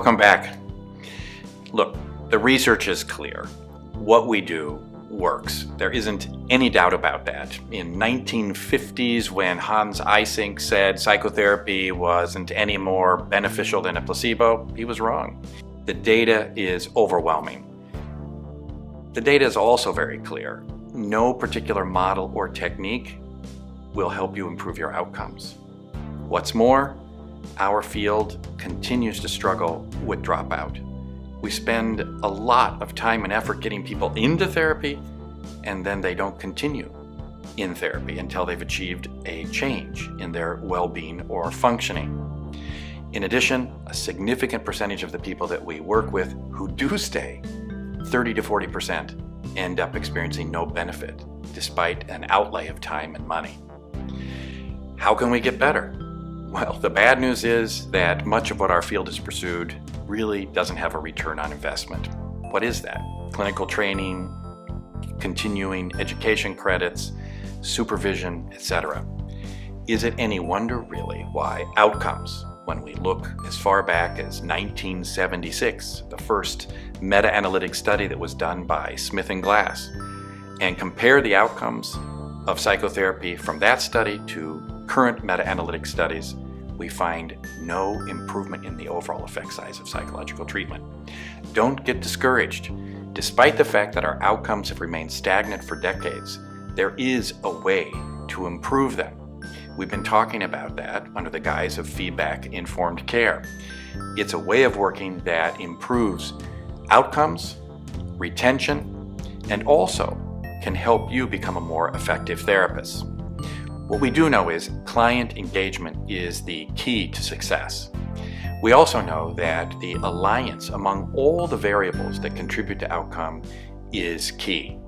Welcome back. Look, the research is clear. What we do works. There isn't any doubt about that. In 1950s, when Hans Eysenck said psychotherapy wasn't any more beneficial than a placebo, he was wrong. The data is overwhelming. The data is also very clear. No particular model or technique will help you improve your outcomes. What's more, our field continues to struggle with dropout. We spend a lot of time and effort getting people into therapy, and then they don't continue in therapy until they've achieved a change in their well-being or functioning. In addition, a significant percentage of the people that we work with who do stay, 30 to 40%, end up experiencing no benefit despite an outlay of time and money. How can we get better? Well, the bad news is that much of what our field has pursued really doesn't have a return on investment. What is that? Clinical training, continuing education credits, supervision, etc. Is it any wonder, really, why outcomes, when we look as far back as 1976, the first meta-analytic study that was done by Smith and Glass, and compare the outcomes of psychotherapy from that study to current meta-analytic studies, we find no improvement in the overall effect size of psychological treatment. Don't get discouraged. Despite the fact that our outcomes have remained stagnant for decades, there is a way to improve them. We've been talking about that under the guise of feedback-informed care. It's a way of working that improves outcomes, retention, and also can help you become a more effective therapist. What we do know is client engagement is the key to success. We also know that the alliance among all the variables that contribute to outcome is key.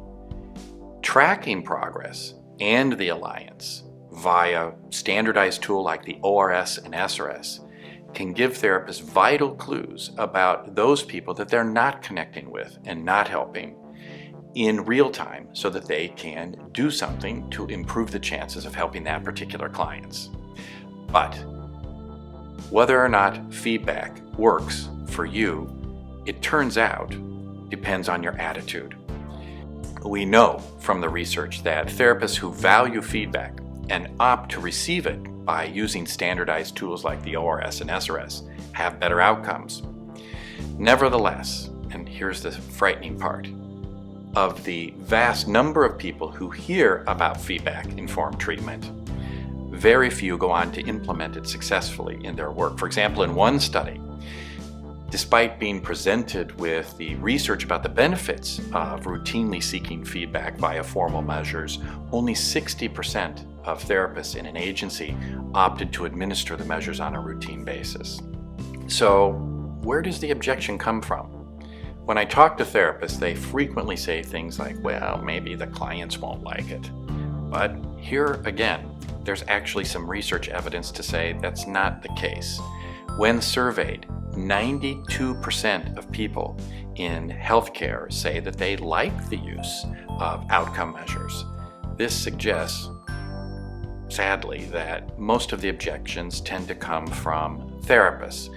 Tracking progress and the alliance via standardized tool like the ORS and SRS can give therapists vital clues about those people that they're not connecting with and not helping in real time so that they can do something to improve the chances of helping that particular clients. But whether or not feedback works for you, it turns out, depends on your attitude. We know from the research that therapists who value feedback and opt to receive it by using standardized tools like the ORS and SRS have better outcomes. Nevertheless, and here's the frightening part, of the vast number of people who hear about feedback-informed treatment, very few go on to implement it successfully in their work. For example, in one study, despite being presented with the research about the benefits of routinely seeking feedback via formal measures, only 60% of therapists in an agency opted to administer the measures on a routine basis. So, where does the objection come from? When I talk to therapists, they frequently say things like, well, maybe the clients won't like it. But here again, there's actually some research evidence to say that's not the case. When surveyed, 92% of people in healthcare say that they like the use of outcome measures. This suggests, sadly, that most of the objections tend to come from therapists,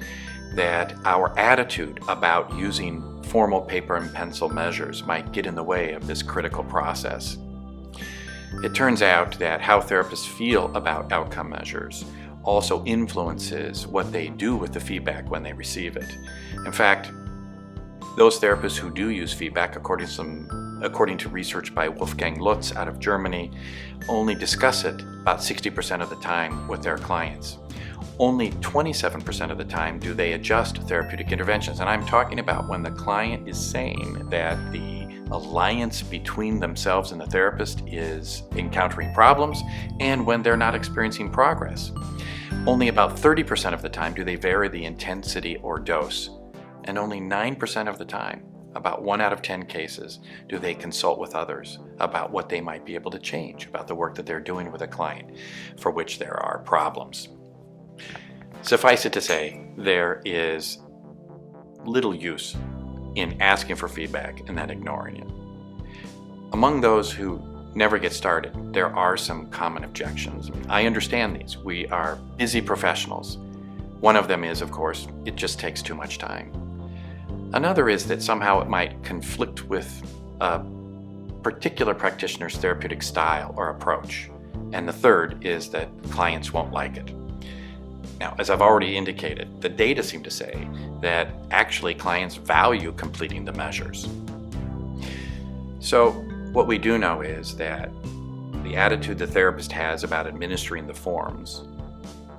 that our attitude about using formal paper and pencil measures might get in the way of this critical process. It turns out that how therapists feel about outcome measures also influences what they do with the feedback when they receive it. In fact, those therapists who do use feedback, according to research by Wolfgang Lutz out of Germany, only discuss it about 60% of the time with their clients. Only 27% of the time do they adjust therapeutic interventions. And I'm talking about when the client is saying that the alliance between themselves and the therapist is encountering problems and when they're not experiencing progress. Only about 30% of the time do they vary the intensity or dose. And only 9% of the time, about 1 out of 10 cases, do they consult with others about what they might be able to change about the work that they're doing with a client for which there are problems. Suffice it to say, there is little use in asking for feedback and then ignoring it. Among those who never get started, there are some common objections. I understand these. We are busy professionals. One of them is, of course, it just takes too much time. Another is that somehow it might conflict with a particular practitioner's therapeutic style or approach. And the third is that clients won't like it. Now, as I've already indicated, the data seem to say that actually clients value completing the measures. So what we do know is that the attitude the therapist has about administering the forms,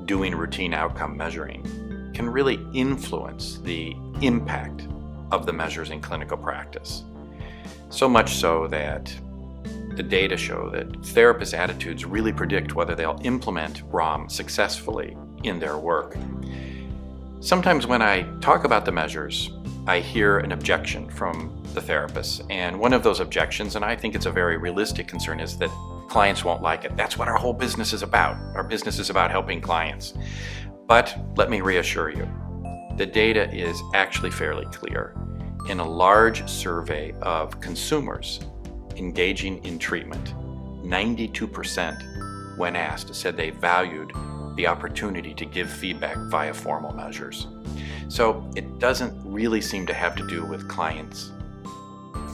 doing routine outcome measuring, can really influence the impact of the measures in clinical practice. So much so that the data show that therapist attitudes really predict whether they'll implement ROM successfully in their work. Sometimes when I talk about the measures, I hear an objection from the therapist, and one of those objections, and I think it's a very realistic concern, is that clients won't like it. That's what our whole business is about. Our business is about helping clients. But let me reassure you, the data is actually fairly clear. In a large survey of consumers engaging in treatment, 92% when asked said they valued the opportunity to give feedback via formal measures. So it doesn't really seem to have to do with clients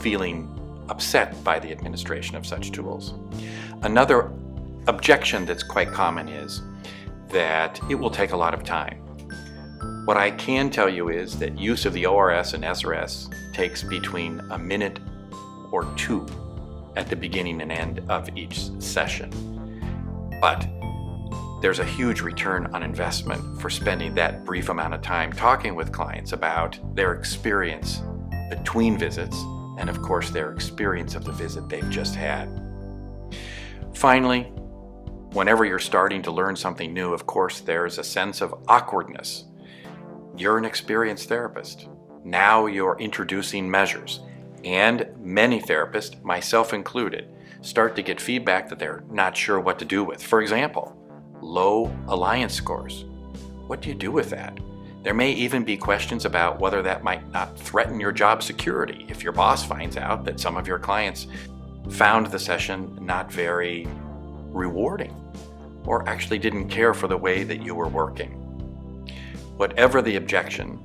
feeling upset by the administration of such tools. Another objection that's quite common is that it will take a lot of time. What I can tell you is that use of the ORS and SRS takes between a minute or two at the beginning and end of each session. But there's a huge return on investment for spending that brief amount of time talking with clients about their experience between visits and, of course, their experience of the visit they've just had. Finally, whenever you're starting to learn something new, of course, there's a sense of awkwardness. You're an experienced therapist. Now you're introducing measures, and many therapists, myself included, start to get feedback that they're not sure what to do with. For example, low alliance scores. What do you do with that? There may even be questions about whether that might not threaten your job security if your boss finds out that some of your clients found the session not very rewarding or actually didn't care for the way that you were working. Whatever the objection,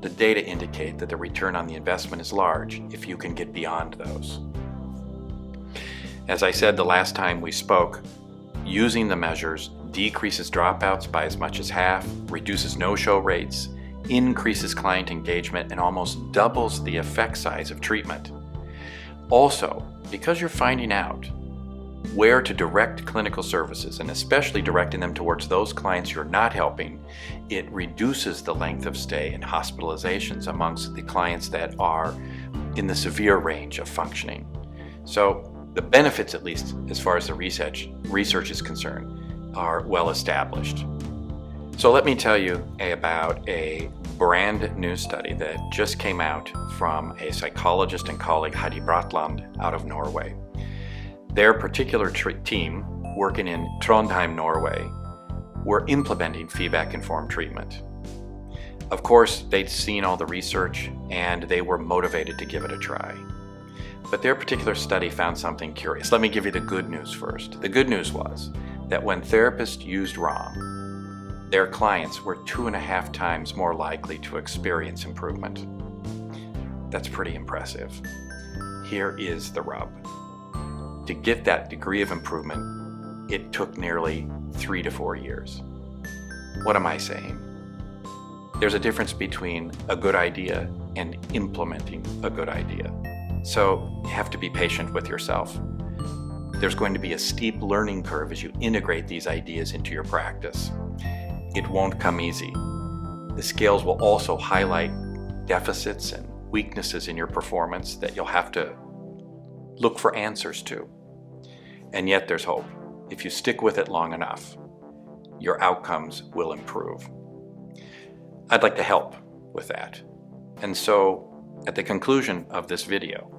the data indicate that the return on the investment is large if you can get beyond those. As I said the last time we spoke, using the measures decreases dropouts by as much as half, reduces no-show rates, increases client engagement, and almost doubles the effect size of treatment. Also, because you're finding out where to direct clinical services, and especially directing them towards those clients you're not helping, it reduces the length of stay and hospitalizations amongst the clients that are in the severe range of functioning. So the benefits, at least as far as the research is concerned, are well established. So let me tell you about a brand new study that just came out from a psychologist and colleague, Heidi Bratland, out of Norway. Their particular team, working in Trondheim, Norway, were implementing feedback-informed treatment. Of course, they'd seen all the research and they were motivated to give it a try. But their particular study found something curious. Let me give you the good news first. The good news was that when therapists used ROM, their clients were 2.5 times more likely to experience improvement. That's pretty impressive. Here is the rub. To get that degree of improvement, it took nearly 3 to 4 years. What am I saying? There's a difference between a good idea and implementing a good idea. So you have to be patient with yourself. There's going to be a steep learning curve as you integrate these ideas into your practice. It won't come easy. The scales will also highlight deficits and weaknesses in your performance that you'll have to look for answers to. And yet there's hope. If you stick with it long enough, your outcomes will improve. I'd like to help with that. And so at the conclusion of this video,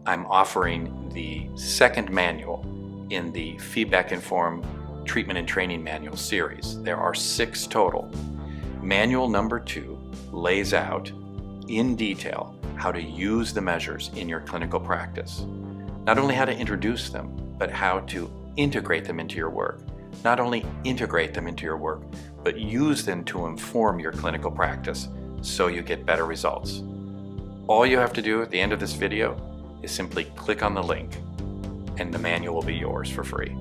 I'm offering the second manual in the Feedback-Informed Treatment and Training Manual series. There are 6 total. Manual number 2 lays out in detail how to use the measures in your clinical practice. Not only how to introduce them, but how to integrate them into your work. Not only integrate them into your work, but use them to inform your clinical practice so you get better results. All you have to do at the end of this video is simply click on the link, and the manual will be yours for free.